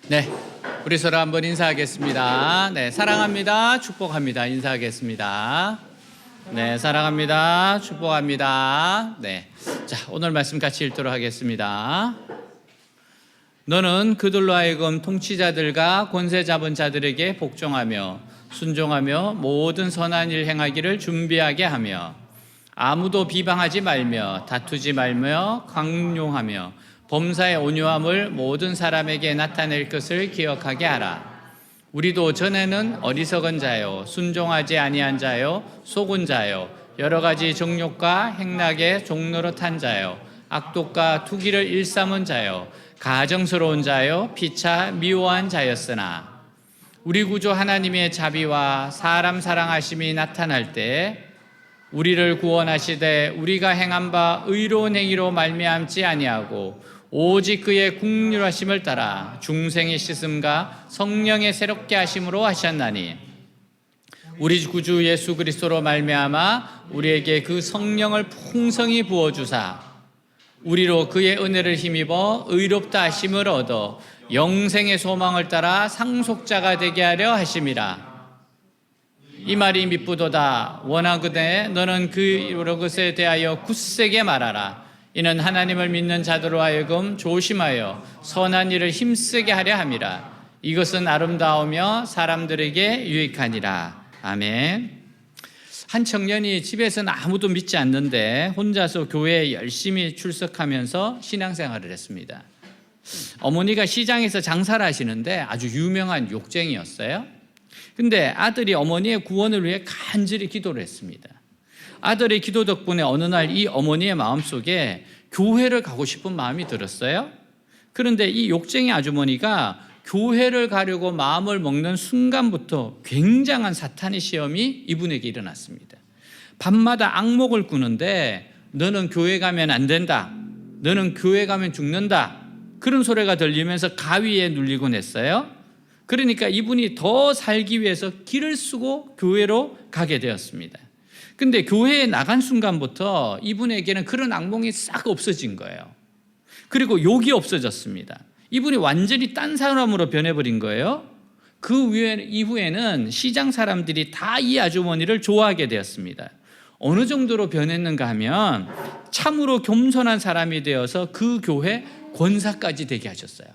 네, 우리 서로 한번 인사하겠습니다. 네, 사랑합니다. 축복합니다. 인사하겠습니다. 네, 사랑합니다. 축복합니다. 네, 자, 오늘 말씀 같이 읽도록 하겠습니다. 너는 그들로 하여금 통치자들과 권세 잡은 자들에게 복종하며 순종하며 모든 선한 일 행하기를 준비하게 하며 아무도 비방하지 말며 다투지 말며 강용하며 범사의 온유함을 모든 사람에게 나타낼 것을 기억하게 하라. 우리도 전에는 어리석은 자요 순종하지 아니한 자요 속은 자요 여러 가지 정욕과 행락의 종노릇한 자요 악독과 투기를 일삼은 자요 가정스러운 자요 피차 미워한 자였으나 우리 구주 하나님의 자비와 사람 사랑하심이 나타날 때 우리를 구원하시되 우리가 행한 바 의로운 행위로 말미암지 아니하고 오직 그의 국률하심을 따라 중생의 씻음과 성령의 새롭게 하심으로 하셨나니 우리 구주 예수 그리스도로 말미암아 우리에게 그 성령을 풍성히 부어주사 우리로 그의 은혜를 힘입어 의롭다 하심을 얻어 영생의 소망을 따라 상속자가 되게 하려 하심이라. 이 말이 미쁘도다. 원하거든 너는 그 여러 것에 대하여 굳세게 말하라. 이는 하나님을 믿는 자들로 하여금 조심하여 선한 일을 힘쓰게 하려 함이라. 이것은 아름다우며 사람들에게 유익하니라. 아멘. 한 청년이 집에서는 아무도 믿지 않는데 혼자서 교회에 열심히 출석하면서 신앙생활을 했습니다. 어머니가 시장에서 장사를 하시는데 아주 유명한 욕쟁이였어요. 근데 아들이 어머니의 구원을 위해 간절히 기도를 했습니다. 아들의 기도 덕분에 어느 날 이 어머니의 마음속에 교회를 가고 싶은 마음이 들었어요. 그런데 이 욕쟁이 아주머니가 교회를 가려고 마음을 먹는 순간부터 굉장한 사탄의 시험이 이분에게 일어났습니다. 밤마다 악몽을 꾸는데 너는 교회 가면 안 된다. 너는 교회 가면 죽는다. 그런 소리가 들리면서 가위에 눌리곤 했어요. 그러니까 이분이 더 살기 위해서 길을 쓰고 교회로 가게 되었습니다. 근데 교회에 나간 순간부터 이분에게는 그런 악몽이 싹 없어진 거예요. 그리고 욕이 없어졌습니다. 이분이 완전히 딴 사람으로 변해버린 거예요. 그 이후에는 시장 사람들이 다 이 아주머니를 좋아하게 되었습니다. 어느 정도로 변했는가 하면 참으로 겸손한 사람이 되어서 그 교회 권사까지 되게 하셨어요.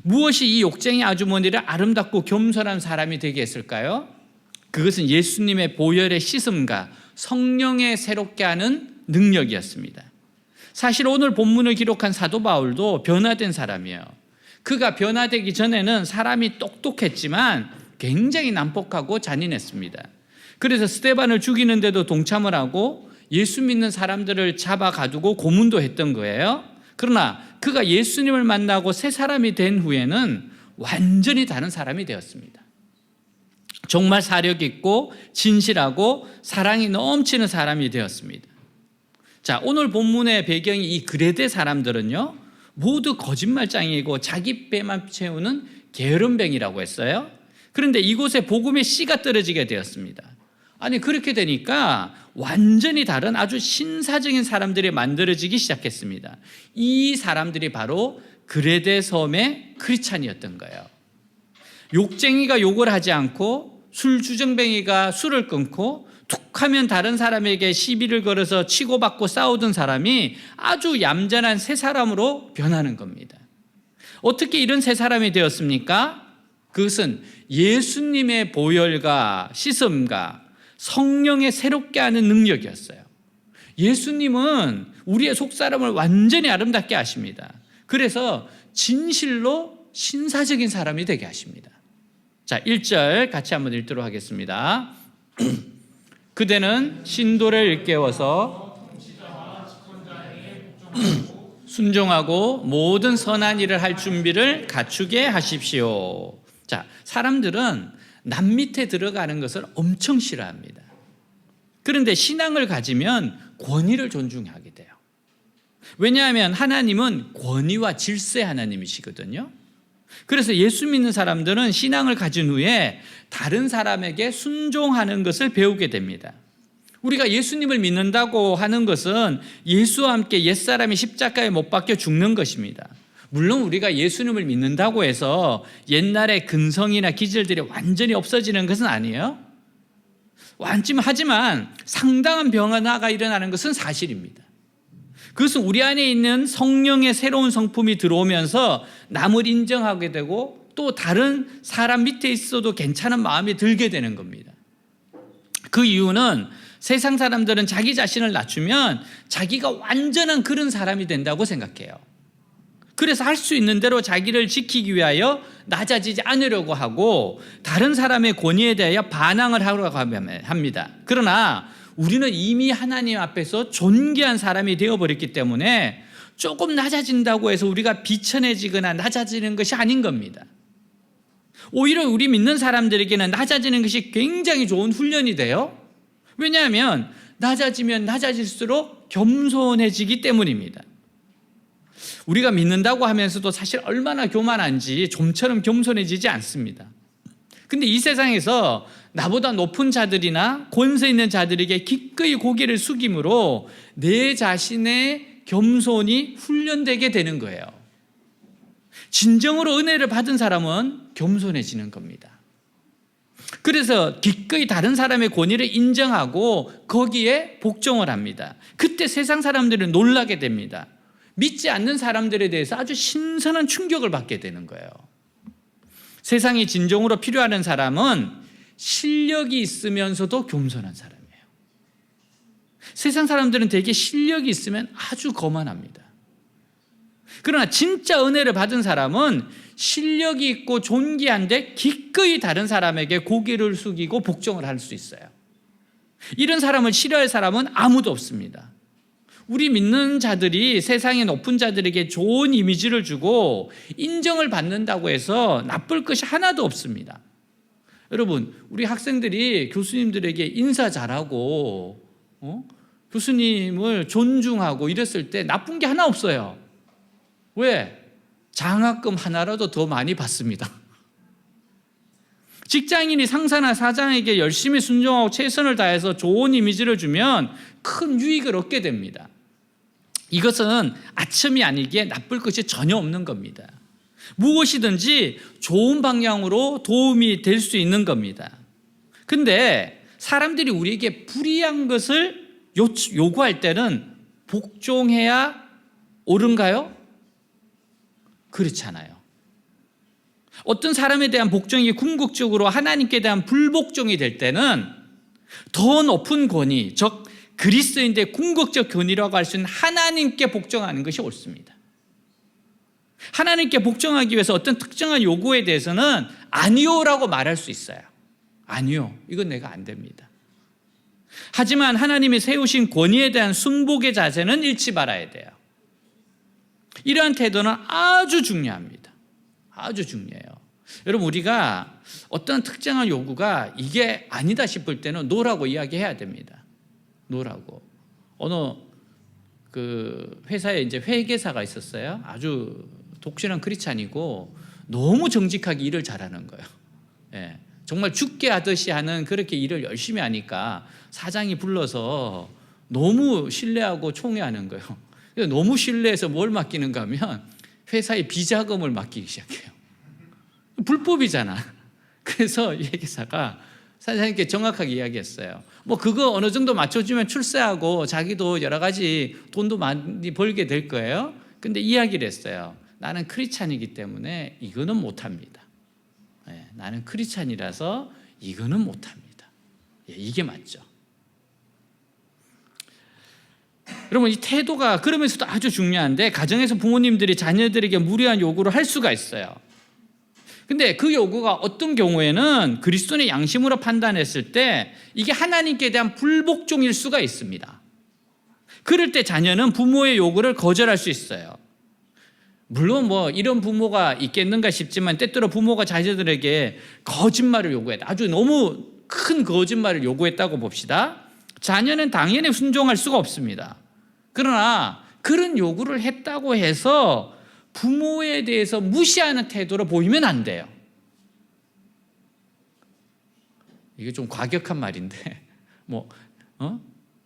무엇이 이 욕쟁이 아주머니를 아름답고 겸손한 사람이 되게 했을까요? 그것은 예수님의 보혈의 씻음과 성령의 새롭게 하는 능력이었습니다. 사실 오늘 본문을 기록한 사도 바울도 변화된 사람이에요. 그가 변화되기 전에는 사람이 똑똑했지만 굉장히 난폭하고 잔인했습니다. 그래서 스데반을 죽이는데도 동참을 하고 예수 믿는 사람들을 잡아 가두고 고문도 했던 거예요. 그러나 그가 예수님을 만나고 새 사람이 된 후에는 완전히 다른 사람이 되었습니다. 정말 사력 있고 진실하고 사랑이 넘치는 사람이 되었습니다. 자, 오늘 본문의 배경이 이 그레데 사람들은요, 모두 거짓말장이고 자기 배만 채우는 게으름뱅이라고 했어요. 그런데 이곳에 복음의 씨가 떨어지게 되었습니다. 아니, 그렇게 되니까 완전히 다른 아주 신사적인 사람들이 만들어지기 시작했습니다. 이 사람들이 바로 그레데 섬의 크리스찬이었던 거예요. 욕쟁이가 욕을 하지 않고 술주정뱅이가 술을 끊고 툭하면 다른 사람에게 시비를 걸어서 치고받고 싸우던 사람이 아주 얌전한 새 사람으로 변하는 겁니다. 어떻게 이런 새 사람이 되었습니까? 그것은 예수님의 보혈과 씻음과 성령의 새롭게 하는 능력이었어요. 예수님은 우리의 속사람을 완전히 아름답게 하십니다. 그래서 진실로 신사적인 사람이 되게 하십니다. 자, 1절 같이 한번 읽도록 하겠습니다. 그대는 신도를 일깨워서 순종하고 모든 선한 일을 할 준비를 갖추게 하십시오. 자, 사람들은 남 밑에 들어가는 것을 엄청 싫어합니다. 그런데 신앙을 가지면 권위를 존중하게 돼요. 왜냐하면 하나님은 권위와 질서의 하나님이시거든요. 그래서 예수 믿는 사람들은 신앙을 가진 후에 다른 사람에게 순종하는 것을 배우게 됩니다. 우리가 예수님을 믿는다고 하는 것은 예수와 함께 옛사람이 십자가에 못 박혀 죽는 것입니다. 물론 우리가 예수님을 믿는다고 해서 옛날의 근성이나 기질들이 완전히 없어지는 것은 아니에요. 하지만 상당한 변화가 일어나는 것은 사실입니다. 그것은 우리 안에 있는 성령의 새로운 성품이 들어오면서 남을 인정하게 되고 또 다른 사람 밑에 있어도 괜찮은 마음이 들게 되는 겁니다. 그 이유는 세상 사람들은 자기 자신을 낮추면 자기가 완전한 그런 사람이 된다고 생각해요. 그래서 할 수 있는 대로 자기를 지키기 위하여 낮아지지 않으려고 하고 다른 사람의 권위에 대하여 반항을 하려고 합니다. 그러나 우리는 이미 하나님 앞에서 존귀한 사람이 되어버렸기 때문에 조금 낮아진다고 해서 우리가 비천해지거나 낮아지는 것이 아닌 겁니다. 오히려 우리 믿는 사람들에게는 낮아지는 것이 굉장히 좋은 훈련이 돼요. 왜냐하면 낮아지면 낮아질수록 겸손해지기 때문입니다. 우리가 믿는다고 하면서도 사실 얼마나 교만한지 좀처럼 겸손해지지 않습니다. 근데 이 세상에서 나보다 높은 자들이나 권세 있는 자들에게 기꺼이 고개를 숙임으로 내 자신의 겸손이 훈련되게 되는 거예요. 진정으로 은혜를 받은 사람은 겸손해지는 겁니다. 그래서 기꺼이 다른 사람의 권위를 인정하고 거기에 복종을 합니다. 그때 세상 사람들은 놀라게 됩니다. 믿지 않는 사람들에 대해서 아주 신선한 충격을 받게 되는 거예요. 세상이 진정으로 필요하는 사람은 실력이 있으면서도 겸손한 사람이에요. 세상 사람들은 되게 실력이 있으면 아주 거만합니다. 그러나 진짜 은혜를 받은 사람은 실력이 있고 존귀한데 기꺼이 다른 사람에게 고개를 숙이고 복종을 할 수 있어요. 이런 사람을 싫어할 사람은 아무도 없습니다. 우리 믿는 자들이 세상의 높은 자들에게 좋은 이미지를 주고 인정을 받는다고 해서 나쁠 것이 하나도 없습니다. 여러분, 우리 학생들이 교수님들에게 인사 잘하고 교수님을 존중하고 이랬을 때 나쁜 게 하나 없어요. 왜? 장학금 하나라도 더 많이 받습니다. 직장인이 상사나 사장에게 열심히 순종하고 최선을 다해서 좋은 이미지를 주면 큰 유익을 얻게 됩니다. 이것은 아첨이 아니기에 나쁠 것이 전혀 없는 겁니다. 무엇이든지 좋은 방향으로 도움이 될 수 있는 겁니다. 근데 사람들이 우리에게 불이한 것을 요구할 때는 복종해야 옳은가요? 그렇지 않아요. 어떤 사람에 대한 복종이 궁극적으로 하나님께 대한 불복종이 될 때는 더 높은 권위, 즉 그리스도인의 궁극적 권위라고 할 수 있는 하나님께 복종하는 것이 옳습니다. 하나님께 복종하기 위해서 어떤 특정한 요구에 대해서는 아니요라고 말할 수 있어요. 아니요, 이건 내가 안 됩니다. 하지만 하나님이 세우신 권위에 대한 순복의 자세는 잃지 말아야 돼요. 이러한 태도는 아주 중요합니다. 아주 중요해요. 여러분, 우리가 어떤 특정한 요구가 이게 아니다 싶을 때는 노라고 이야기해야 됩니다. 노라고. 어느 그 회사에 이제 회계사가 있었어요. 아주 독실한 크리스찬이고 너무 정직하게 일을 잘하는 거예요. 예, 정말 죽게 하듯이 하는 그렇게 일을 열심히 하니까 사장이 불러서 너무 신뢰하고 총애하는 거예요. 너무 신뢰해서 뭘 맡기는가 하면 회사의 비자금을 맡기기 시작해요. 불법이잖아. 그래서 이 회계사가 사장님께 정확하게 이야기했어요. 뭐 그거 어느 정도 맞춰주면 출세하고 자기도 여러 가지 돈도 많이 벌게 될 거예요. 근데 이야기를 했어요. 나는 크리스찬이기 때문에 이거는 못합니다. 네, 나는 크리스찬이라서 이거는 못합니다. 예, 이게 맞죠. 여러분, 이 태도가 그러면서도 아주 중요한데 가정에서 부모님들이 자녀들에게 무리한 요구를 할 수가 있어요. 근데 그 요구가 어떤 경우에는 그리스도의 양심으로 판단했을 때 이게 하나님께 대한 불복종일 수가 있습니다. 그럴 때 자녀는 부모의 요구를 거절할 수 있어요. 물론 뭐 이런 부모가 있겠는가 싶지만 때때로 부모가 자녀들에게 거짓말을 요구했다. 아주 너무 큰 거짓말을 요구했다고 봅시다. 자녀는 당연히 순종할 수가 없습니다. 그러나 그런 요구를 했다고 해서 부모에 대해서 무시하는 태도로 보이면 안 돼요. 이게 좀 과격한 말인데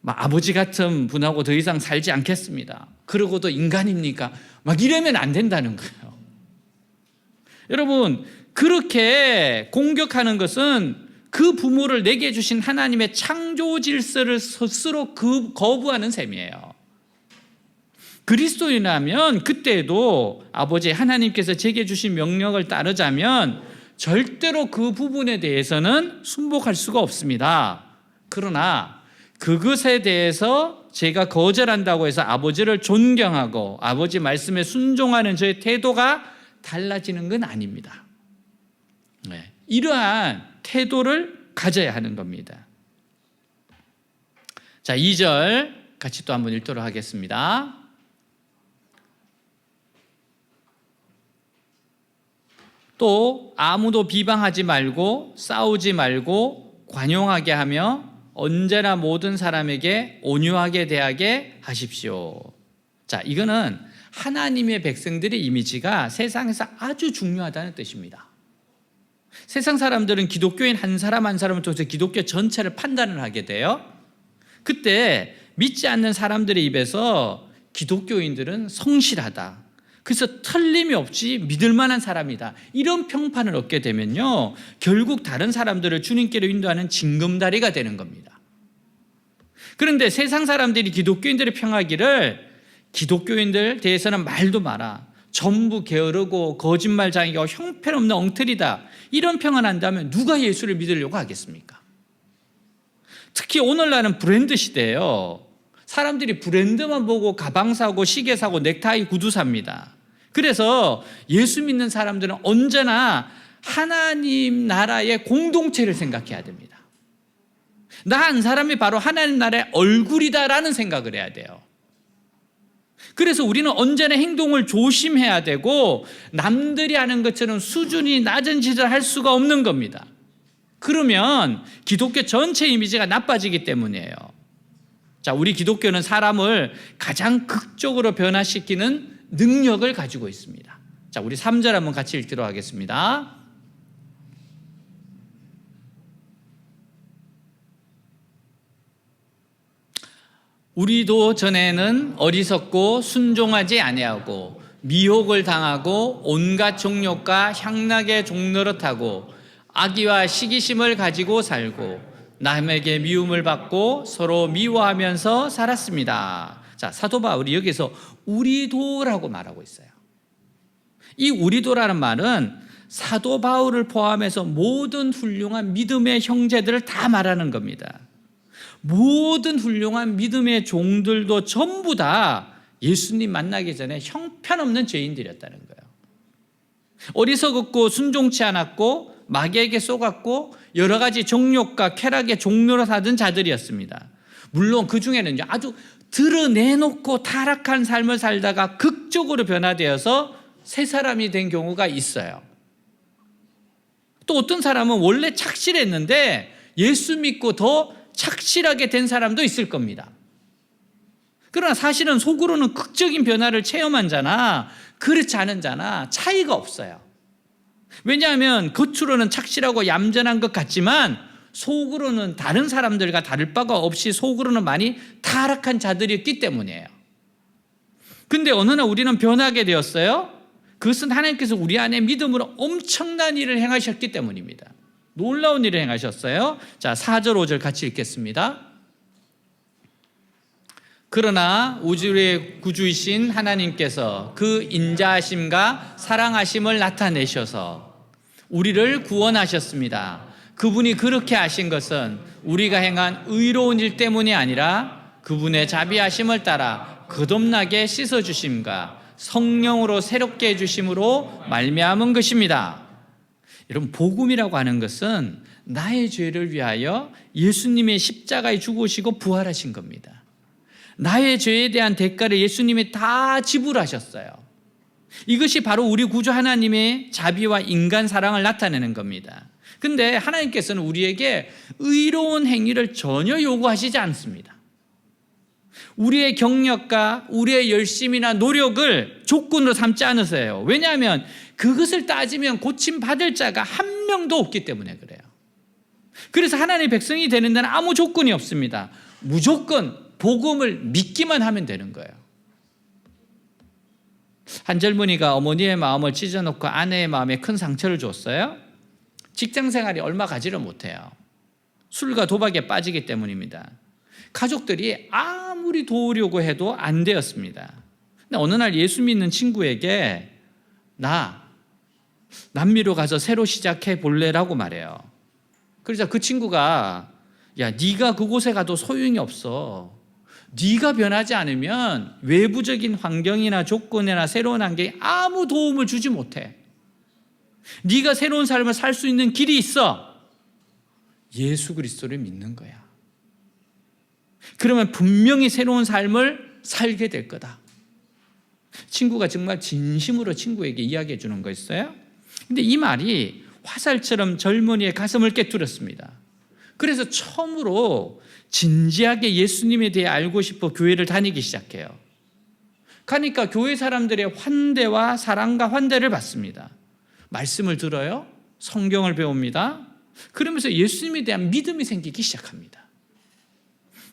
막 아버지 같은 분하고 더 이상 살지 않겠습니다. 그러고도 인간입니까? 막 이러면 안 된다는 거예요. 여러분, 그렇게 공격하는 것은 그 부모를 내게 주신 하나님의 창조 질서를 스스로 거부하는 셈이에요. 그리스도인이라면 그때도 아버지 하나님께서 제게 주신 명령을 따르자면 절대로 그 부분에 대해서는 순복할 수가 없습니다. 그러나 그것에 대해서 제가 거절한다고 해서 아버지를 존경하고 아버지 말씀에 순종하는 저의 태도가 달라지는 건 아닙니다. 네. 이러한 태도를 가져야 하는 겁니다. 자, 2절 같이 또 한번 읽도록 하겠습니다. 또 아무도 비방하지 말고 싸우지 말고 관용하게 하며 언제나 모든 사람에게 온유하게 대하게 하십시오. 자, 이거는 하나님의 백성들의 이미지가 세상에서 아주 중요하다는 뜻입니다. 세상 사람들은 기독교인 한 사람 한 사람을 통해서 기독교 전체를 판단을 하게 돼요. 그때 믿지 않는 사람들의 입에서 기독교인들은 성실하다, 그래서 틀림이 없이 믿을 만한 사람이다, 이런 평판을 얻게 되면요, 결국 다른 사람들을 주님께로 인도하는 징검다리가 되는 겁니다. 그런데 세상 사람들이 기독교인들의 평하기를 기독교인들 대해서는 말도 마라, 전부 게으르고 거짓말장이고 형편없는 엉터리다, 이런 평을 한다면 누가 예수를 믿으려고 하겠습니까? 특히 오늘날은 브랜드 시대예요. 사람들이 브랜드만 보고 가방 사고 시계 사고 넥타이 구두 삽니다. 그래서 예수 믿는 사람들은 언제나 하나님 나라의 공동체를 생각해야 됩니다. 나 한 사람이 바로 하나님 나라의 얼굴이다라는 생각을 해야 돼요. 그래서 우리는 언제나 행동을 조심해야 되고 남들이 하는 것처럼 수준이 낮은 짓을 할 수가 없는 겁니다. 그러면 기독교 전체 이미지가 나빠지기 때문이에요. 자, 우리 기독교는 사람을 가장 극적으로 변화시키는 능력을 가지고 있습니다. 자, 우리 3절 한번 같이 읽도록 하겠습니다. 우리도 전에는 어리석고 순종하지 아니하고 미혹을 당하고 온갖 종욕과 향락의 종노릇하고 악의와 시기심을 가지고 살고 남에게 미움을 받고 서로 미워하면서 살았습니다. 자, 사도 바울이 여기서 우리도라고 말하고 있어요. 이 우리도라는 말은 사도 바울을 포함해서 모든 훌륭한 믿음의 형제들을 다 말하는 겁니다. 모든 훌륭한 믿음의 종들도 전부 다 예수님 만나기 전에 형편없는 죄인들이었다는 거예요. 어리석었고 순종치 않았고 마귀에게 속았고 여러 가지 정욕과 쾌락의 종로로 사던 자들이었습니다. 물론 그 중에는 아주 드러내놓고 타락한 삶을 살다가 극적으로 변화되어서 새 사람이 된 경우가 있어요. 또 어떤 사람은 원래 착실했는데 예수 믿고 더 착실하게 된 사람도 있을 겁니다. 그러나 사실은 속으로는 극적인 변화를 체험한 자나 그렇지 않은 자나 차이가 없어요. 왜냐하면 겉으로는 착실하고 얌전한 것 같지만 속으로는 다른 사람들과 다를 바가 없이 속으로는 많이 타락한 자들이었기 때문이에요. 근데 어느 날 우리는 변하게 되었어요. 그것은 하나님께서 우리 안에 믿음으로 엄청난 일을 행하셨기 때문입니다. 놀라운 일을 행하셨어요. 자, 4절 5절 같이 읽겠습니다. 그러나 우주의 구주이신 하나님께서 그 인자하심과 사랑하심을 나타내셔서 우리를 구원하셨습니다. 그분이 그렇게 하신 것은 우리가 행한 의로운 일 때문이 아니라 그분의 자비하심을 따라 거듭나게 씻어주심과 성령으로 새롭게 해주심으로 말미암은 것입니다. 여러분, 복음이라고 하는 것은 나의 죄를 위하여 예수님의 십자가에 죽으시고 부활하신 겁니다. 나의 죄에 대한 대가를 예수님이 다 지불하셨어요. 이것이 바로 우리 구주 하나님의 자비와 인간 사랑을 나타내는 겁니다. 근데 하나님께서는 우리에게 의로운 행위를 전혀 요구하시지 않습니다. 우리의 경력과 우리의 열심이나 노력을 조건으로 삼지 않으세요. 왜냐하면 그것을 따지면 고침받을 자가 한 명도 없기 때문에 그래요. 그래서 하나님의 백성이 되는 데는 아무 조건이 없습니다. 무조건 복음을 믿기만 하면 되는 거예요. 한 젊은이가 어머니의 마음을 찢어놓고 아내의 마음에 큰 상처를 줬어요. 직장 생활이 얼마 가지를 못해요. 술과 도박에 빠지기 때문입니다. 가족들이 아무리 도우려고 해도 안 되었습니다. 근데 어느 날 예수 믿는 친구에게 남미로 가서 새로 시작해 볼래라고 말해요. 그래서 그 친구가 야, 네가 그곳에 가도 소용이 없어. 네가 변하지 않으면 외부적인 환경이나 조건이나 새로운 환경이 아무 도움을 주지 못해. 네가 새로운 삶을 살 수 있는 길이 있어. 예수 그리스도를 믿는 거야. 그러면 분명히 새로운 삶을 살게 될 거다. 친구가 정말 진심으로 친구에게 이야기해 주는 거였어요. 근데 이 말이 화살처럼 젊은이의 가슴을 깨뚫었습니다. 그래서 처음으로 진지하게 예수님에 대해 알고 싶어 교회를 다니기 시작해요. 가니까 교회 사람들의 환대와 사랑과 환대를 받습니다. 말씀을 들어요. 성경을 배웁니다. 그러면서 예수님에 대한 믿음이 생기기 시작합니다.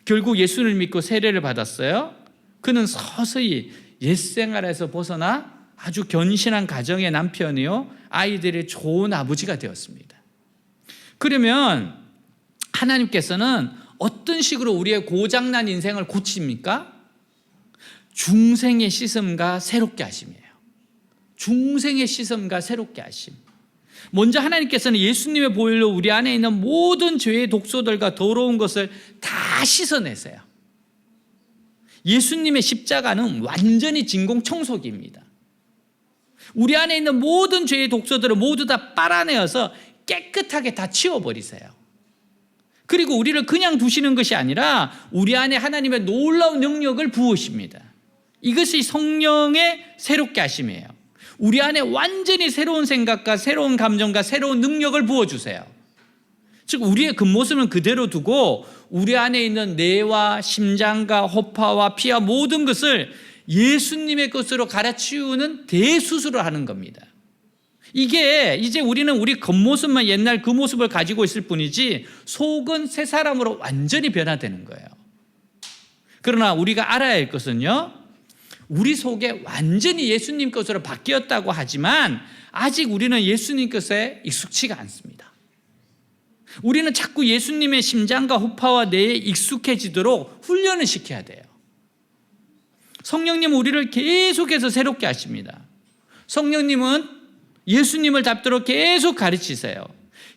결국 예수를 믿고 세례를 받았어요. 그는 서서히 옛생활에서 벗어나 아주 견신한 가정의 남편이요, 아이들의 좋은 아버지가 되었습니다. 그러면 하나님께서는 어떤 식으로 우리의 고장난 인생을 고칩니까? 중생의 씻음과 새롭게 하심이에요. 중생의 씻음과 새롭게 하심. 먼저 하나님께서는 예수님의 보혈로 우리 안에 있는 모든 죄의 독소들과 더러운 것을 다 씻어내세요. 예수님의 십자가는 완전히 진공 청소기입니다. 우리 안에 있는 모든 죄의 독소들을 모두 다 빨아내어서 깨끗하게 다 치워버리세요. 그리고 우리를 그냥 두시는 것이 아니라 우리 안에 하나님의 놀라운 능력을 부으십니다. 이것이 성령의 새롭게 하심이에요. 우리 안에 완전히 새로운 생각과 새로운 감정과 새로운 능력을 부어주세요. 즉 우리의 겉모습은 그대로 두고 우리 안에 있는 뇌와 심장과 허파와 피와 모든 것을 예수님의 것으로 갈아치우는 대수술을 하는 겁니다. 이게 이제 우리는 우리 겉모습만 옛날 그 모습을 가지고 있을 뿐이지 속은 새 사람으로 완전히 변화되는 거예요. 그러나 우리가 알아야 할 것은요, 우리 속에 완전히 예수님 것으로 바뀌었다고 하지만 아직 우리는 예수님 것에 익숙치가 않습니다. 우리는 자꾸 예수님의 심장과 호파와 뇌에 익숙해지도록 훈련을 시켜야 돼요. 성령님은 우리를 계속해서 새롭게 하십니다. 성령님은 예수님을 닮도록 계속 가르치세요.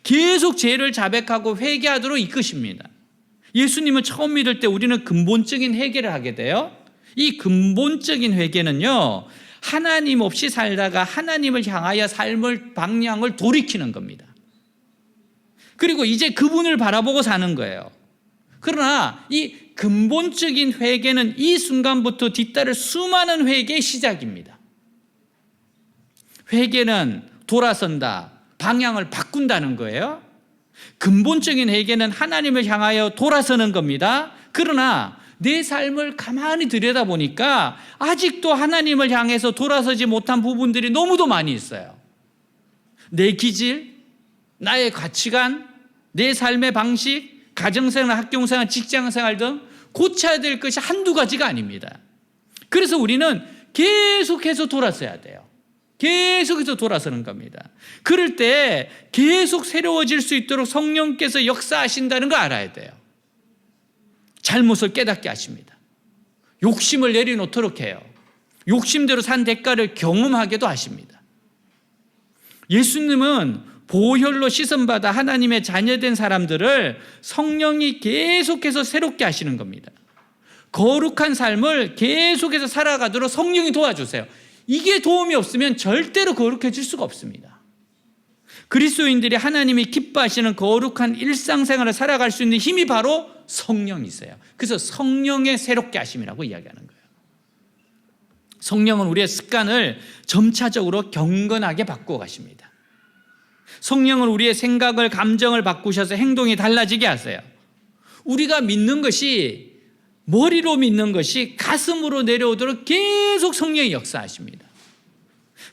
계속 죄를 자백하고 회개하도록 이끄십니다. 예수님을 처음 믿을 때 우리는 근본적인 회개를 하게 돼요. 이 근본적인 회개는요, 하나님 없이 살다가 하나님을 향하여 삶을 방향을 돌이키는 겁니다. 그리고 이제 그분을 바라보고 사는 거예요. 그러나 이 근본적인 회개는 이 순간부터 뒤따를 수많은 회개의 시작입니다. 회개는 돌아선다, 방향을 바꾼다는 거예요. 근본적인 회개는 하나님을 향하여 돌아서는 겁니다. 그러나 내 삶을 가만히 들여다보니까 아직도 하나님을 향해서 돌아서지 못한 부분들이 너무도 많이 있어요. 내 기질, 나의 가치관, 내 삶의 방식, 가정생활, 학교생활, 직장생활 등 고쳐야 될 것이 한두 가지가 아닙니다. 그래서 우리는 계속해서 돌아서야 돼요. 계속해서 돌아서는 겁니다. 그럴 때 계속 새로워질 수 있도록 성령께서 역사하신다는 거 알아야 돼요. 잘못을 깨닫게 하십니다. 욕심을 내려놓도록 해요. 욕심대로 산 대가를 경험하게도 하십니다. 예수님은 보혈로 씻음받아 하나님의 자녀된 사람들을 성령이 계속해서 새롭게 하시는 겁니다. 거룩한 삶을 계속해서 살아가도록 성령이 도와주세요. 이게 도움이 없으면 절대로 거룩해질 수가 없습니다. 그리스도인들이 하나님이 기뻐하시는 거룩한 일상생활을 살아갈 수 있는 힘이 바로 성령이세요. 그래서 성령의 새롭게 하심이라고 이야기하는 거예요. 성령은 우리의 습관을 점차적으로 경건하게 바꾸어 가십니다. 성령은 우리의 생각을, 감정을 바꾸셔서 행동이 달라지게 하세요. 우리가 믿는 것이 머리로 믿는 것이 가슴으로 내려오도록 계속 성령이 역사하십니다.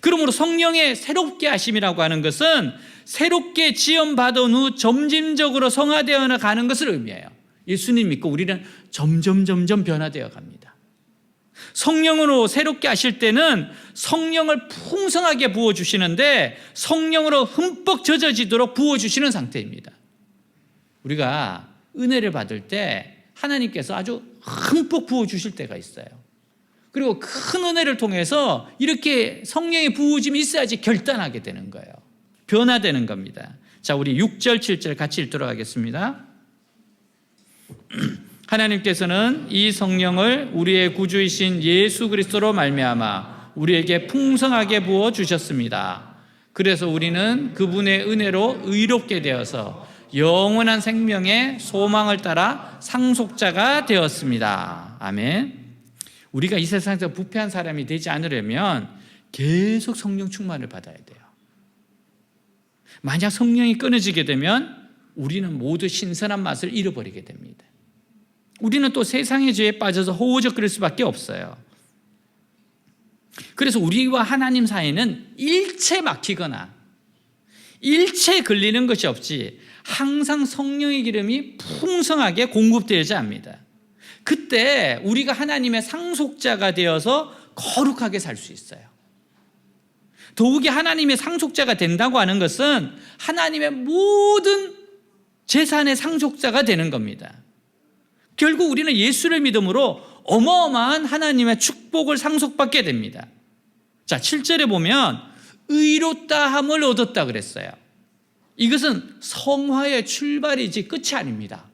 그러므로 성령의 새롭게 하심이라고 하는 것은 새롭게 지음받은 후 점진적으로 성화되어 가는 것을 의미해요. 예수님 믿고 우리는 점점 변화되어 갑니다. 성령으로 새롭게 하실 때는 성령을 풍성하게 부어주시는데 성령으로 흠뻑 젖어지도록 부어주시는 상태입니다. 우리가 은혜를 받을 때 하나님께서 아주 흠뻑 부어주실 때가 있어요. 그리고 큰 은혜를 통해서 이렇게 성령의 부어짐이 있어야지 결단하게 되는 거예요. 변화되는 겁니다. 자, 우리 6절, 7절 같이 읽도록 하겠습니다. 하나님께서는 이 성령을 우리의 구주이신 예수 그리스도로 말미암아 우리에게 풍성하게 부어 주셨습니다. 그래서 우리는 그분의 은혜로 의롭게 되어서 영원한 생명의 소망을 따라 상속자가 되었습니다. 아멘. 우리가 이 세상에서 부패한 사람이 되지 않으려면 계속 성령 충만을 받아야 돼요. 만약 성령이 끊어지게 되면 우리는 모두 신선한 맛을 잃어버리게 됩니다. 우리는 또 세상의 죄에 빠져서 허우적거릴 수밖에 없어요. 그래서 우리와 하나님 사이는 일체 막히거나 일체 걸리는 것이 없이 항상 성령의 기름이 풍성하게 공급되어야 합니다. 그때 우리가 하나님의 상속자가 되어서 거룩하게 살 수 있어요. 더욱이 하나님의 상속자가 된다고 하는 것은 하나님의 모든 재산의 상속자가 되는 겁니다. 결국 우리는 예수를 믿음으로 어마어마한 하나님의 축복을 상속받게 됩니다. 자, 7절에 보면 의롭다함을 얻었다 그랬어요. 이것은 성화의 출발이지 끝이 아닙니다.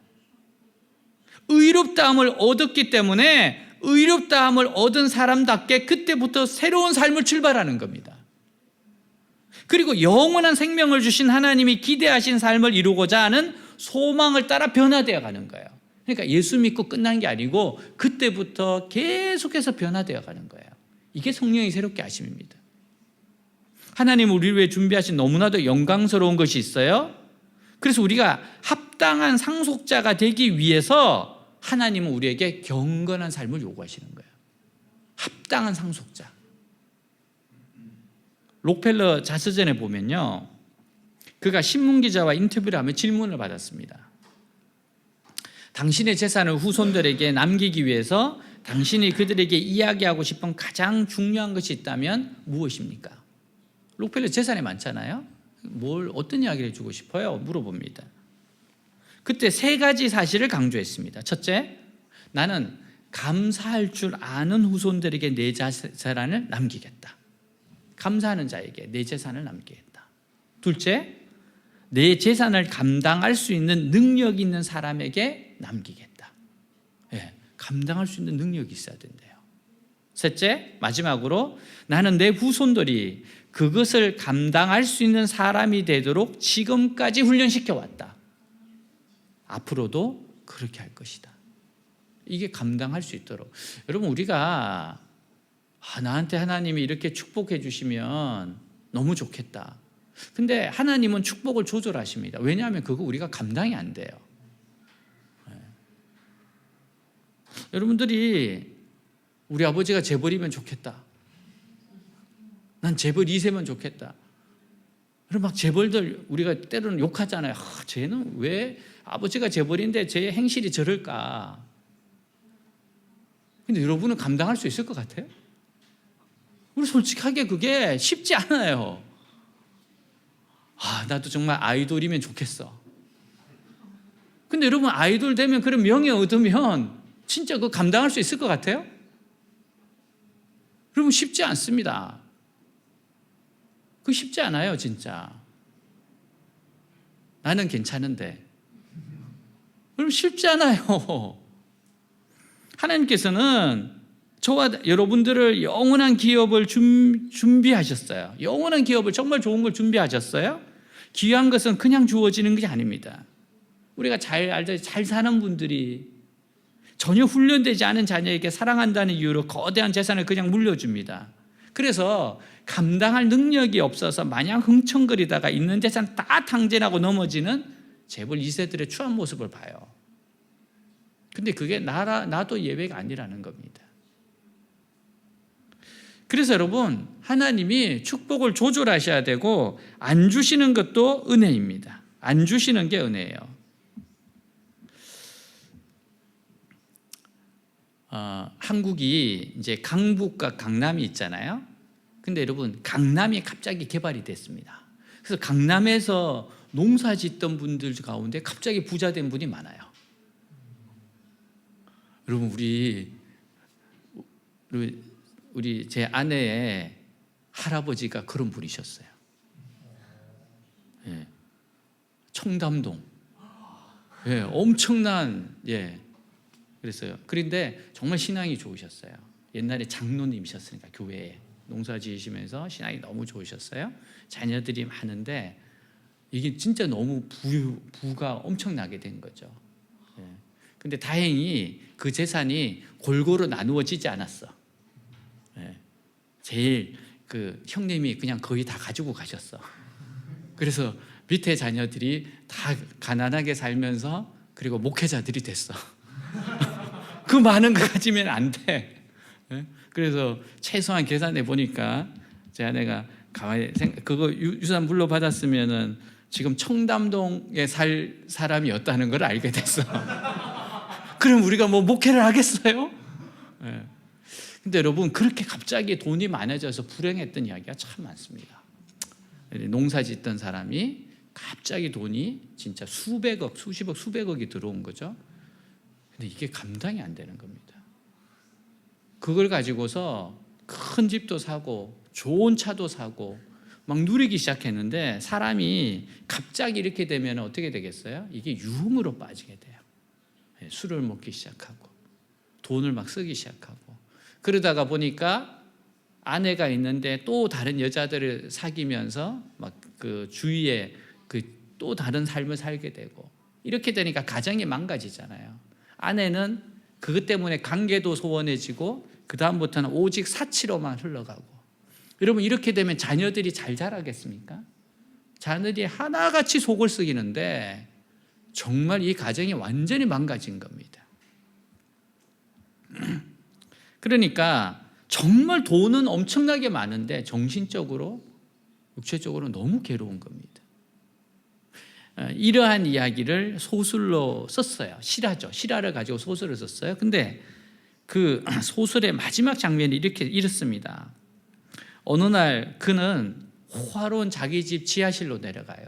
의롭다함을 얻었기 때문에 의롭다함을 얻은 사람답게 그때부터 새로운 삶을 출발하는 겁니다. 그리고 영원한 생명을 주신 하나님이 기대하신 삶을 이루고자 하는 소망을 따라 변화되어 가는 거예요. 그러니까 예수 믿고 끝난 게 아니고 그때부터 계속해서 변화되어 가는 거예요. 이게 성령이 새롭게 하심입니다. 하나님 우리를 위해 준비하신 너무나도 영광스러운 것이 있어요. 그래서 우리가 합당한 상속자가 되기 위해서 하나님은 우리에게 경건한 삶을 요구하시는 거예요. 합당한 상속자. 록펠러 자서전에 보면요, 그가 신문기자와 인터뷰를 하며 질문을 받았습니다. 당신의 재산을 후손들에게 남기기 위해서 당신이 그들에게 이야기하고 싶은 가장 중요한 것이 있다면 무엇입니까? 록펠러 재산이 많잖아요. 어떤 이야기를 해주고 싶어요? 물어봅니다. 그때 3가지 사실을 강조했습니다. 첫째, 나는 감사할 줄 아는 후손들에게 내 재산을 남기겠다. 감사하는 자에게 내 재산을 남기겠다. 둘째, 내 재산을 감당할 수 있는 능력이 있는 사람에게 남기겠다. 예, 감당할 수 있는 능력이 있어야 된대요. 셋째, 마지막으로 나는 내 후손들이 그것을 감당할 수 있는 사람이 되도록 지금까지 훈련시켜 왔다. 앞으로도 그렇게 할 것이다. 이게 감당할 수 있도록. 여러분, 우리가 나한테 하나님이 이렇게 축복해 주시면 너무 좋겠다. 근데 하나님은 축복을 조절하십니다. 왜냐하면 그거 우리가 감당이 안 돼요. 네. 여러분들이 우리 아버지가 재벌이면 좋겠다. 난 재벌 2세면 좋겠다. 그럼 막 재벌들 우리가 때로는 욕하잖아요. 쟤는 왜 아버지가 재벌인데 쟤의 행실이 저럴까? 근데 여러분은 감당할 수 있을 것 같아요? 우리 솔직하게 그게 쉽지 않아요. 나도 정말 아이돌이면 좋겠어. 근데 여러분, 아이돌 되면 그런 명예 얻으면 진짜 그거 감당할 수 있을 것 같아요? 여러분, 쉽지 않습니다. 그거 쉽지 않아요, 진짜. 나는 괜찮은데. 여러분, 쉽지 않아요. 하나님께서는 저와 여러분들을 영원한 기업을 준비하셨어요. 영원한 기업을, 정말 좋은 걸 준비하셨어요. 귀한 것은 그냥 주어지는 것이 아닙니다. 우리가 잘 사는 분들이 전혀 훈련되지 않은 자녀에게 사랑한다는 이유로 거대한 재산을 그냥 물려줍니다. 그래서 감당할 능력이 없어서 마냥 흥청거리다가 있는 재산 다 탕진하고 넘어지는 재벌 2세들의 추한 모습을 봐요. 근데 그게 나도 예외가 아니라는 겁니다. 그래서 여러분, 하나님이 축복을 조절하셔야 되고 안 주시는 것도 은혜입니다. 안 주시는 게 은혜예요. 한국이 이제 강북과 강남이 있잖아요. 근데 여러분, 강남이 갑자기 개발이 됐습니다. 그래서 강남에서 농사 짓던 분들 가운데 갑자기 부자 된 분이 많아요. 여러분, 우리 제 아내의 할아버지가 그런 분이셨어요. 예. 청담동. 예, 엄청난, 예. 그랬어요. 그런데 정말 신앙이 좋으셨어요. 옛날에 장로님이셨으니까 교회에 농사 지으시면서 신앙이 너무 좋으셨어요. 자녀들이 많은데 이게 진짜 너무 부가 엄청나게 된 거죠. 예. 근데 다행히 그 재산이 골고루 나누어지지 않았어. 예. 제일 그 형님이 그냥 거의 다 가지고 가셨어. 그래서 밑에 자녀들이 다 가난하게 살면서 그리고 목회자들이 됐어. 그 많은 거 가지면 안 돼. 그래서 최소한 계산해 보니까 제 아내가 가만히 그거 유산 물려받았으면은 지금 청담동에 살 사람이었다는 걸 알게 됐어. 그럼 우리가 뭐 목회를 하겠어요? 근데 여러분, 그렇게 갑자기 돈이 많아져서 불행했던 이야기가 참 많습니다. 농사 짓던 사람이 갑자기 돈이 진짜 수백억, 수십억, 수백억이 들어온 거죠. 근데 이게 감당이 안 되는 겁니다. 그걸 가지고서 큰 집도 사고 좋은 차도 사고 막 누리기 시작했는데, 사람이 갑자기 이렇게 되면 어떻게 되겠어요? 이게 유흥으로 빠지게 돼요. 술을 먹기 시작하고 돈을 막 쓰기 시작하고, 그러다가 보니까 아내가 있는데 또 다른 여자들을 사귀면서 막 그 주위에 그 또 다른 삶을 살게 되고, 이렇게 되니까 가정이 망가지잖아요. 아내는 그것 때문에 관계도 소원해지고 그 다음부터는 오직 사치로만 흘러가고. 여러분, 이렇게 되면 자녀들이 잘 자라겠습니까? 자녀들이 하나같이 속을 썩이는데 정말 이 가정이 완전히 망가진 겁니다. 그러니까 정말 돈은 엄청나게 많은데 정신적으로, 육체적으로 너무 괴로운 겁니다. 이러한 이야기를 소설로 썼어요. 실화죠. 실화를 가지고 소설을 썼어요. 근데 그 소설의 마지막 장면이 이렇습니다. 어느 날 그는 호화로운 자기 집 지하실로 내려가요.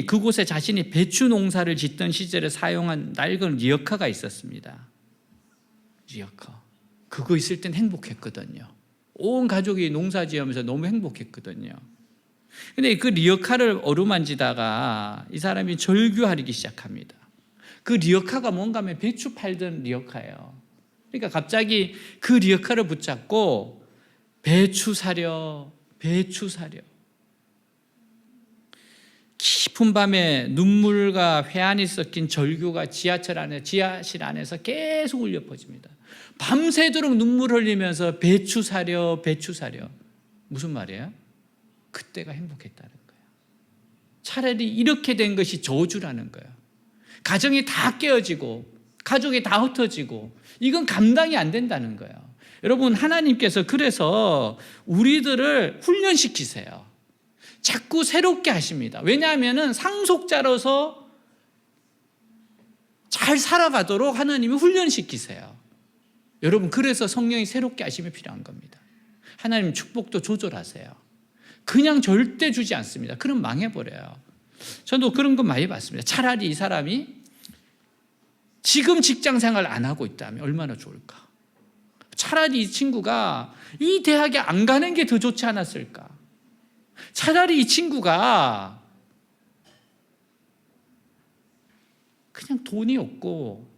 그곳에 자신이 배추 농사를 짓던 시절에 사용한 낡은 리어카가 있었습니다. 리어카. 그거 있을 땐 행복했거든요. 온 가족이 농사 지으면서 너무 행복했거든요. 근데 그 리어카를 어루만지다가 이 사람이 절규하기 시작합니다. 그 리어카가 뭔가 하면 배추 팔던 리어카예요. 그러니까 갑자기 그 리어카를 붙잡고 배추 사려, 배추 사려. 깊은 밤에 눈물과 회한이 섞인 절규가 지하실 안에서 계속 울려 퍼집니다. 밤새도록 눈물 흘리면서 배추 사려, 배추 사려. 무슨 말이에요? 그때가 행복했다는 거예요. 차라리 이렇게 된 것이 저주라는 거예요. 가정이 다 깨어지고 가족이 다 흩어지고 이건 감당이 안 된다는 거예요. 여러분, 하나님께서 그래서 우리들을 훈련시키세요. 자꾸 새롭게 하십니다. 왜냐하면 상속자로서 잘 살아가도록 하나님이 훈련시키세요. 여러분, 그래서 성령이 새롭게 하심이 필요한 겁니다. 하나님 축복도 조절하세요. 그냥 절대 주지 않습니다. 그럼 망해버려요. 저도 그런 거 많이 봤습니다. 차라리 이 사람이 지금 직장 생활 안 하고 있다면 얼마나 좋을까? 차라리 이 친구가 이 대학에 안 가는 게 더 좋지 않았을까? 차라리 이 친구가 그냥 돈이 없고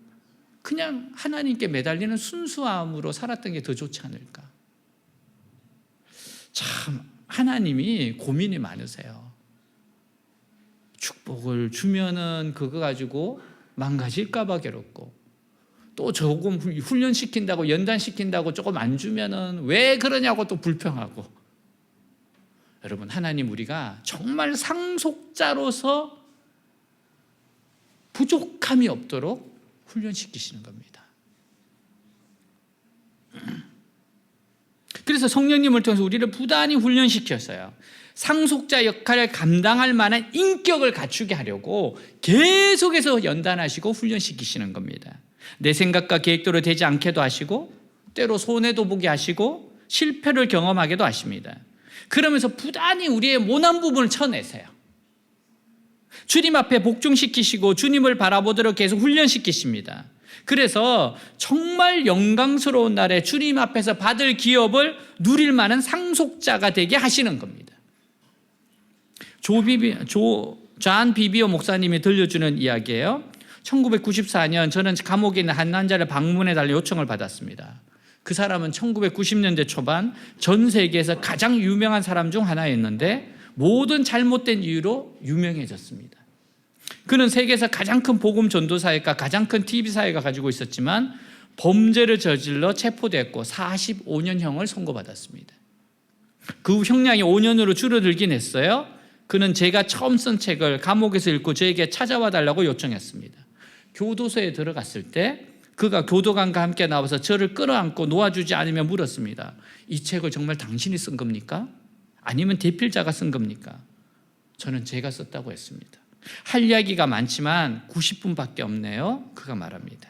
그냥 하나님께 매달리는 순수함으로 살았던 게 더 좋지 않을까? 참 하나님이 고민이 많으세요. 축복을 주면은 그거 가지고 망가질까 봐 괴롭고, 또 조금 훈련시킨다고 연단시킨다고 조금 안 주면은 왜 그러냐고 또 불평하고. 여러분, 하나님 우리가 정말 상속자로서 부족함이 없도록 훈련시키시는 겁니다. 그래서 성령님을 통해서 우리를 부단히 훈련시켰어요. 상속자 역할을 감당할 만한 인격을 갖추게 하려고 계속해서 연단하시고 훈련시키시는 겁니다. 내 생각과 계획대로 되지 않게도 하시고 때로 손해도 보게 하시고 실패를 경험하게도 하십니다. 그러면서 부단히 우리의 모난 부분을 쳐내세요. 주님 앞에 복종시키시고 주님을 바라보도록 계속 훈련시키십니다. 그래서 정말 영광스러운 날에 주님 앞에서 받을 기업을 누릴 만한 상속자가 되게 하시는 겁니다. 존 비비오 목사님이 들려주는 이야기예요. 1994년 저는 감옥에 있는 한 환자를 방문해 달라는 요청을 받았습니다. 그 사람은 1990년대 초반 전 세계에서 가장 유명한 사람 중 하나였는데 모든 잘못된 이유로 유명해졌습니다. 그는 세계에서 가장 큰 복음 전도사회가 가장 큰 TV사회가 가지고 있었지만 범죄를 저질러 체포됐고 45년형을 선고받았습니다. 그 후 형량이 5년으로 줄어들긴 했어요. 그는 제가 처음 쓴 책을 감옥에서 읽고 저에게 찾아와 달라고 요청했습니다. 교도소에 들어갔을 때 그가 교도관과 함께 나와서 저를 끌어안고 놓아주지 않으며 물었습니다. 이 책을 정말 당신이 쓴 겁니까? 아니면 대필자가 쓴 겁니까? 저는 제가 썼다고 했습니다. 할 이야기가 많지만 90분밖에 없네요. 그가 말합니다.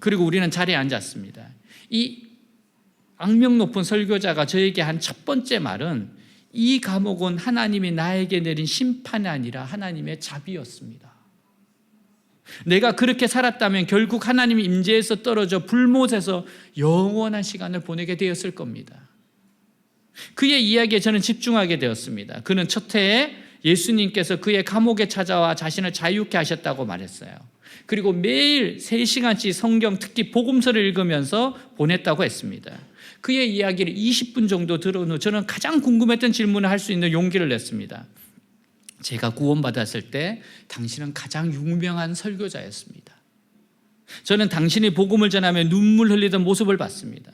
그리고 우리는 자리에 앉았습니다. 이 악명 높은 설교자가 저에게 한 첫 번째 말은 이 감옥은 하나님이 나에게 내린 심판이 아니라 하나님의 자비였습니다. 내가 그렇게 살았다면 결국 하나님의 임재에서 떨어져 불못에서 영원한 시간을 보내게 되었을 겁니다. 그의 이야기에 저는 집중하게 되었습니다. 그는 첫 해에 예수님께서 그의 감옥에 찾아와 자신을 자유케 하셨다고 말했어요. 그리고 매일 3시간씩 성경, 특히 복음서를 읽으면서 보냈다고 했습니다. 그의 이야기를 20분 정도 들은 후 저는 가장 궁금했던 질문을 할 수 있는 용기를 냈습니다. 제가 구원받았을 때 당신은 가장 유명한 설교자였습니다. 저는 당신이 복음을 전하며 눈물 흘리던 모습을 봤습니다.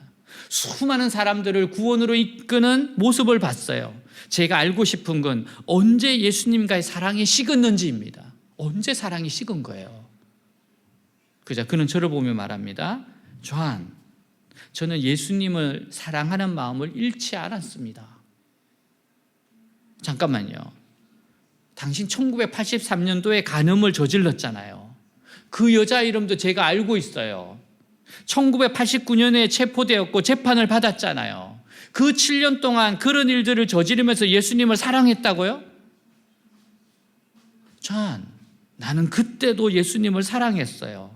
수많은 사람들을 구원으로 이끄는 모습을 봤어요. 제가 알고 싶은 건 언제 예수님과의 사랑이 식었는지입니다. 언제 사랑이 식은 거예요? 그는 저를 보며 말합니다. 존, 저는 예수님을 사랑하는 마음을 잃지 않았습니다. 잠깐만요. 당신 1983년도에 간음을 저질렀잖아요. 그 여자 이름도 제가 알고 있어요. 1989년에 체포되었고 재판을 받았잖아요. 그 7년 동안 그런 일들을 저지르면서 예수님을 사랑했다고요? 존, 나는 그때도 예수님을 사랑했어요.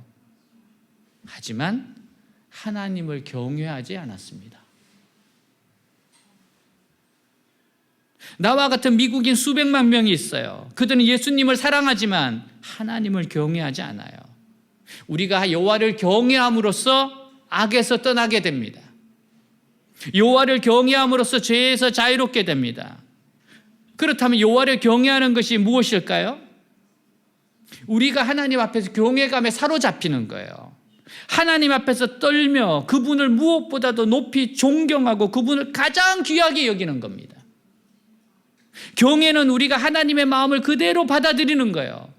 하지만 하나님을 경외하지 않았습니다. 나와 같은 미국인 수백만 명이 있어요. 그들은 예수님을 사랑하지만 하나님을 경외하지 않아요. 우리가 여호와를 경외함으로써 악에서 떠나게 됩니다. 여호와를 경외함으로써 죄에서 자유롭게 됩니다. 그렇다면 여호와를 경외하는 것이 무엇일까요? 우리가 하나님 앞에서 경외감에 사로잡히는 거예요. 하나님 앞에서 떨며 그분을 무엇보다도 높이 존경하고 그분을 가장 귀하게 여기는 겁니다. 경외는 우리가 하나님의 마음을 그대로 받아들이는 거예요.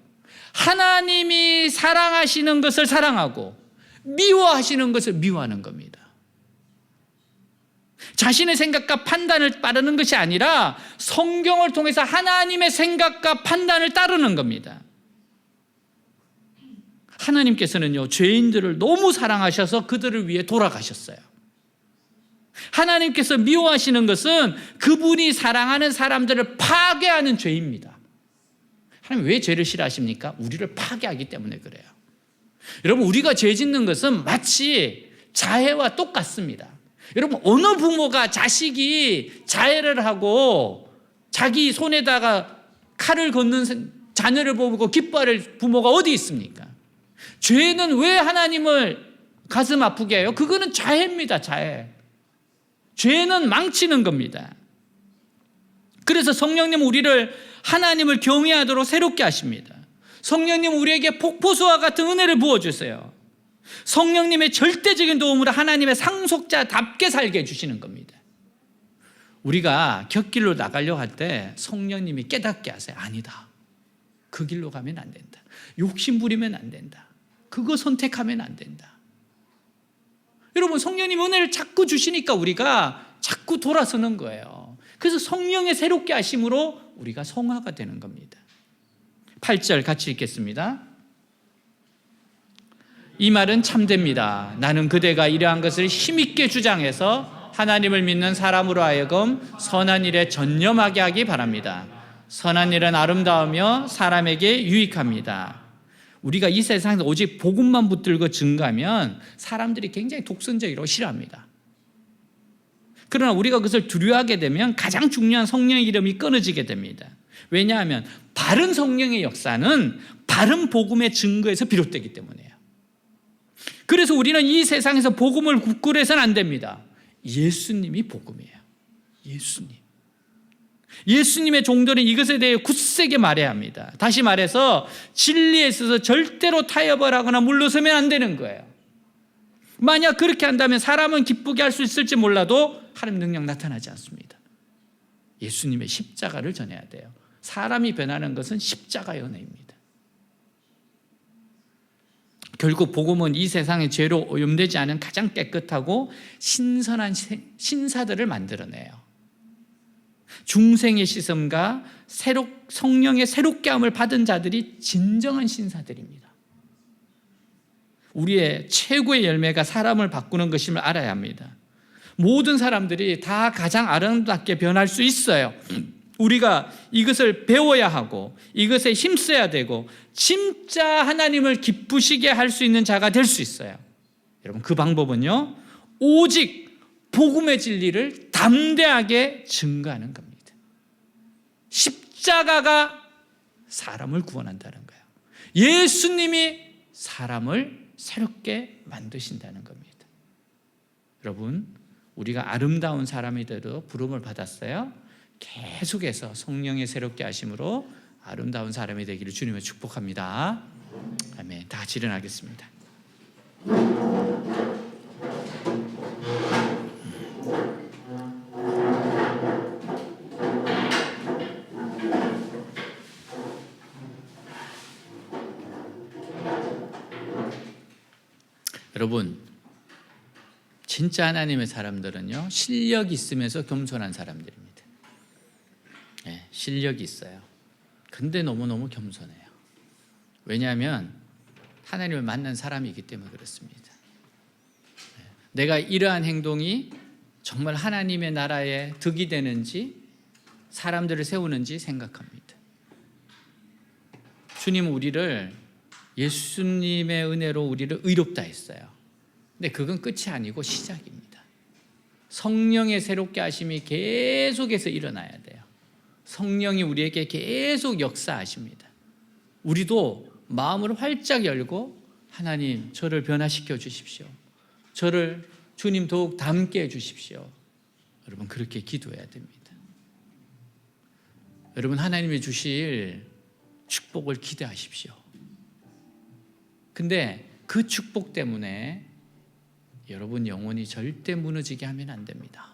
하나님이 사랑하시는 것을 사랑하고 미워하시는 것을 미워하는 겁니다. 자신의 생각과 판단을 따르는 것이 아니라 성경을 통해서 하나님의 생각과 판단을 따르는 겁니다. 하나님께서는요, 죄인들을 너무 사랑하셔서 그들을 위해 돌아가셨어요. 하나님께서 미워하시는 것은 그분이 사랑하는 사람들을 파괴하는 죄입니다. 하나님 왜 죄를 싫어하십니까? 우리를 파괴하기 때문에 그래요. 여러분, 우리가 죄 짓는 것은 마치 자해와 똑같습니다. 여러분, 어느 부모가 자식이 자해를 하고 자기 손에다가 칼을 걷는 자녀를 보고 기뻐할 부모가 어디 있습니까? 죄는 왜 하나님을 가슴 아프게 해요? 그거는 자해입니다. 자해. 죄는 망치는 겁니다. 그래서 성령님은 우리를 하나님을 경외하도록 새롭게 하십니다. 성령님은 우리에게 폭포수와 같은 은혜를 부어주세요. 성령님의 절대적인 도움으로 하나님의 상속자답게 살게 해주시는 겁니다. 우리가 곁길로 나가려고 할 때 성령님이 깨닫게 하세요. 아니다. 그 길로 가면 안 된다. 욕심 부리면 안 된다. 그거 선택하면 안 된다. 여러분, 성령님 은혜를 자꾸 주시니까 우리가 자꾸 돌아서는 거예요. 그래서 성령의 새롭게 하심으로 우리가 성화가 되는 겁니다. 8절 같이 읽겠습니다. 이 말은 참됩니다. 나는 그대가 이러한 것을 힘있게 주장해서 하나님을 믿는 사람으로 하여금 선한 일에 전념하게 하기 바랍니다. 선한 일은 아름다우며 사람에게 유익합니다. 우리가 이 세상에서 오직 복음만 붙들고 증가하면 사람들이 굉장히 독선적이라고 싫어합니다. 그러나 우리가 그것을 두려워하게 되면 가장 중요한 성령의 이름이 끊어지게 됩니다. 왜냐하면 바른 성령의 역사는 바른 복음의 증거에서 비롯되기 때문이에요. 그래서 우리는 이 세상에서 복음을 굳고 해서는 안 됩니다. 예수님이 복음이에요. 예수님의 종들은 이것에 대해 굳세게 말해야 합니다. 다시 말해서 진리에 있어서 절대로 타협을 하거나 물러서면 안 되는 거예요. 만약 그렇게 한다면 사람은 기쁘게 할 수 있을지 몰라도 하나님 능력 나타나지 않습니다. 예수님의 십자가를 전해야 돼요. 사람이 변하는 것은 십자가의 은혜입니다. 결국 복음은 이 세상의 죄로 오염되지 않은 가장 깨끗하고 신선한 신사들을 만들어내요. 중생의 씻음과 성령의 새롭게 함을 받은 자들이 진정한 신사들입니다. 우리의 최고의 열매가 사람을 바꾸는 것임을 알아야 합니다. 모든 사람들이 다 가장 아름답게 변할 수 있어요. 우리가 이것을 배워야 하고 이것에 힘써야 되고 진짜 하나님을 기쁘시게 할 수 있는 자가 될 수 있어요. 여러분, 그 방법은요, 오직 복음의 진리를 담대하게 증거하는 겁니다. 십자가가 사람을 구원한다는 거예요. 예수님이 사람을 새롭게 만드신다는 겁니다. 여러분, 우리가 아름다운 사람이 되도록 부름을 받았어요. 계속해서 성령의 새롭게 하심으로 아름다운 사람이 되기를 주님을 축복합니다. 아멘. 다 같이 일어나겠습니다. 여러분, 진짜 하나님의 사람들은요, 실력이 있으면서 겸손한 사람들입니다. 네, 실력이 있어요. 근데 너무너무 겸손해요. 왜냐하면 하나님을 만난 사람이기 때문에 그렇습니다. 내가 이러한 행동이 정말 하나님의 나라에 득이 되는지, 사람들을 세우는지 생각합니다. 주님은 우리를, 예수님의 은혜로 우리를 의롭다 했어요. 근데 그건 끝이 아니고 시작입니다. 성령의 새롭게 하심이 계속해서 일어나야 돼요. 성령이 우리에게 계속 역사하십니다. 우리도 마음을 활짝 열고, 하나님, 저를 변화시켜 주십시오. 저를 주님 더욱 닮게 해 주십시오. 여러분, 그렇게 기도해야 됩니다. 여러분, 하나님이 주실 축복을 기대하십시오. 근데 그 축복 때문에 여러분 영혼이 절대 무너지게 하면 안 됩니다.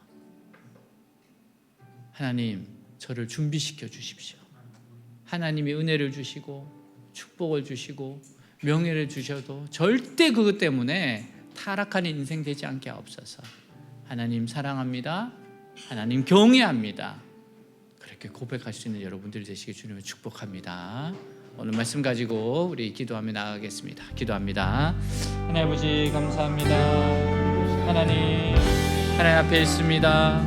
하나님, 저를 준비시켜 주십시오. 하나님이 은혜를 주시고 축복을 주시고 명예를 주셔도 절대 그것 때문에 타락하는 인생 되지 않게 하옵소서. 하나님 사랑합니다. 하나님 경외합니다. 그렇게 고백할 수 있는 여러분들이 되시길 주님을 축복합니다. 오늘 말씀 가지고 우리 기도하며 나아가겠습니다. 기도합니다. 하나님 아버지 감사합니다. 하나님 앞에 있습니다.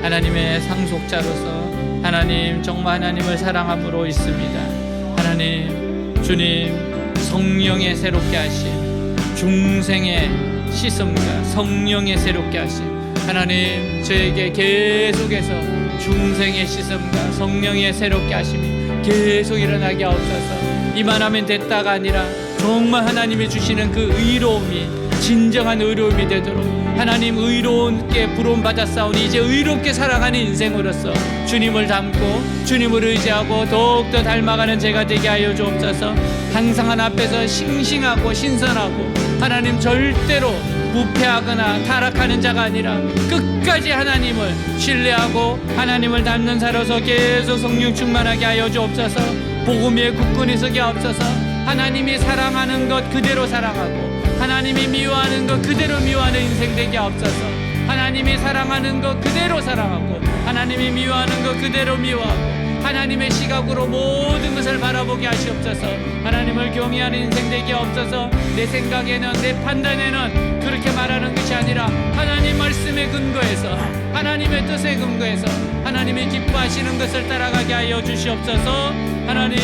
하나님의 상속자로서 하나님 정말 하나님을 사랑함으로 있습니다. 하나님, 주님 성령의 새롭게 하심, 중생의 씻음과 성령의 새롭게 하심, 하나님 저에게 계속해서 중생의 씻음과 성령의 새롭게 하심이 계속 일어나게 하옵소서. 이만하면 됐다가 아니라 정말 하나님이 주시는 그 의로움이 진정한 의로움이 되도록, 하나님 의롭게 부름받았사오니 이제 의롭게 살아가는 인생으로서 주님을 닮고 주님을 의지하고 더욱더 닮아가는 제가 되게 하여 주옵소서. 항상 하나 앞에서 싱싱하고 신선하고, 하나님 절대로 부패하거나 타락하는 자가 아니라 끝까지 하나님을 신뢰하고 하나님을 닮는 자로서 계속 성령 충만하게 하여 주옵소서. 복음의 굳건히 서게 하옵소서. 하나님이 사랑하는 것 그대로 사랑하고 하나님이 미워하는 것 그대로 미워하는 인생 되게 하옵소서. 하나님이 사랑하는 것 그대로 사랑하고 하나님이 미워하는 것 그대로 미워하고 하나님의 시각으로 모든 것을 바라보게 하시옵소서. 하나님을 경외하는 인생 되게 없어서 내 생각에는 내 판단에는 그렇게 말하는 것이 아니라 하나님 말씀에 근거해서 하나님의 뜻에 근거해서 하나님이 기뻐하시는 것을 따라가게 하여 주시옵소서. 하나님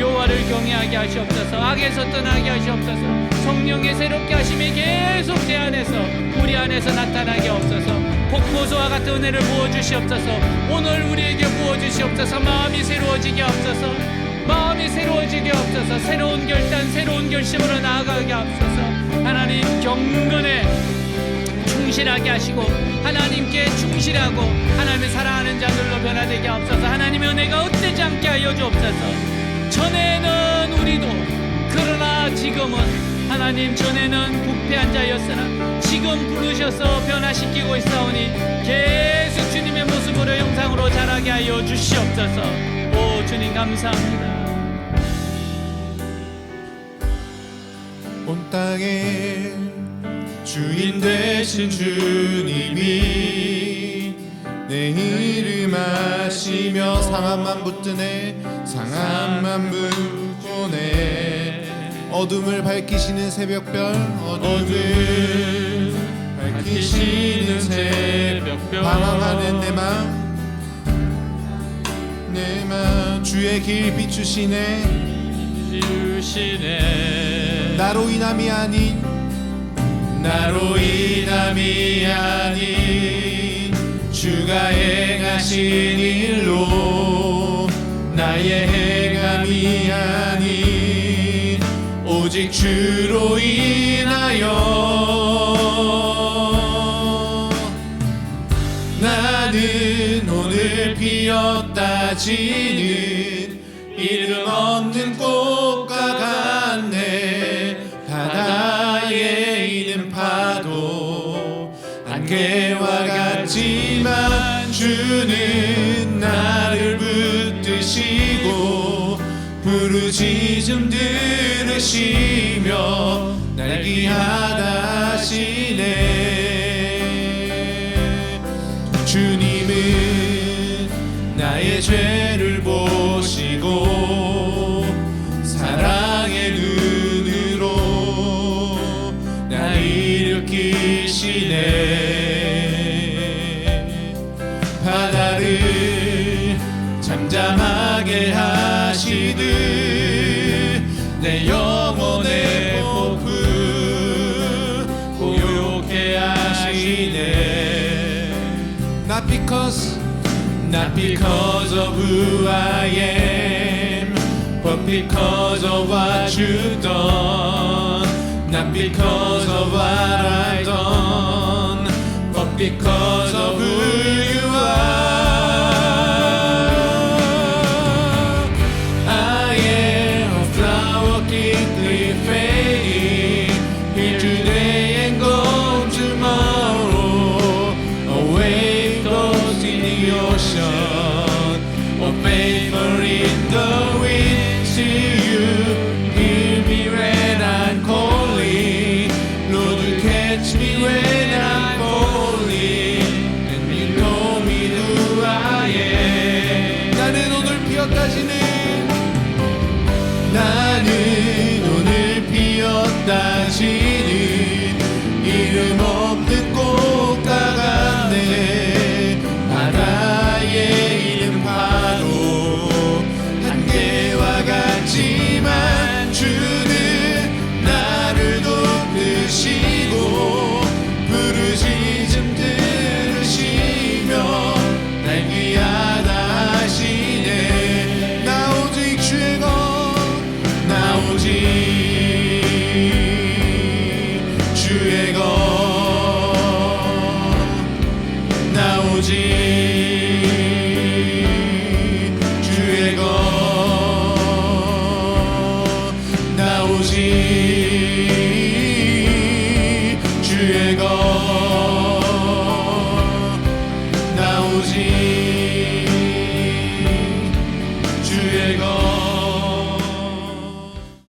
여호와를 경외하게 하시옵소서. 악에서 떠나게 하시옵소서. 성령의 새롭게 하심이 계속 제 안에서 우리 안에서 나타나게 없어서 폭포수와 같은 은혜를 부어주시옵소서. 오늘 우리에게 부어주시옵소서. 마음이 새로워지게 없어서 마음이 새로워지게 없어서 새로운 결단 새로운 결심으로 나아가게 없어서 하나님 경건에 충실하게 하시고 하나님께 충실하고 하나님을 사랑하는 자들로 변화되게 없어서 하나님의 은혜가 헛되지 않게 하여 주옵소서. 전에는 우리도 그러나 지금은 하나님 전에는 부패한 자였으나 지금 부르셔서 변화시키고 있사오니 계속 주님의 모습으로 형상으로 자라게 하여 주시옵소서. 오 주님 감사합니다. 온 땅에 주인 되신 주님이 내 이름 아시며 상함만 붙드네 상함만 붙드네 어둠을 밝히시는 새벽별 어둠을 밝히시는 새벽별 방황하는 내 맘 주의 길 비추시네 나로 인함이 아닌 주가 행하신 일로 나의 행함이 아닌 오직 주로 인하여 나는 오늘 피었다 지는 이름 없는 꽃과 같네 바다에 있는 파도 안개와 같지만 주는 나를 붙드시고 부르짖음 들으시며 날 귀하다 하시네 주님은 나의 죄를 보시고 사랑의 눈으로 날 일으키시네 바다를 잠잠하게 하시듯 내 영혼의 폭풍 고요케 하시네 Not because of who I am, but because of what you've done. Not because of what I've done, but because of who you are. I am a flower quickly fading, here today and gone tomorrow. A wave goes in the ocean, or paper in the wind. See you, hear me when I'm calling. Lord, you catch me when I'm falling, and you know me who I am. 나는 오늘 피었다지는 이름 없는 꽃과 같네 바다에 있는 파도 한계와 같지만 주는 나를 돕으시고 부르짖음 들으시며 날 귀하다 하시네 나 오직 주의 것 나 오직 주의 것 나 오직 주의 것 나 오직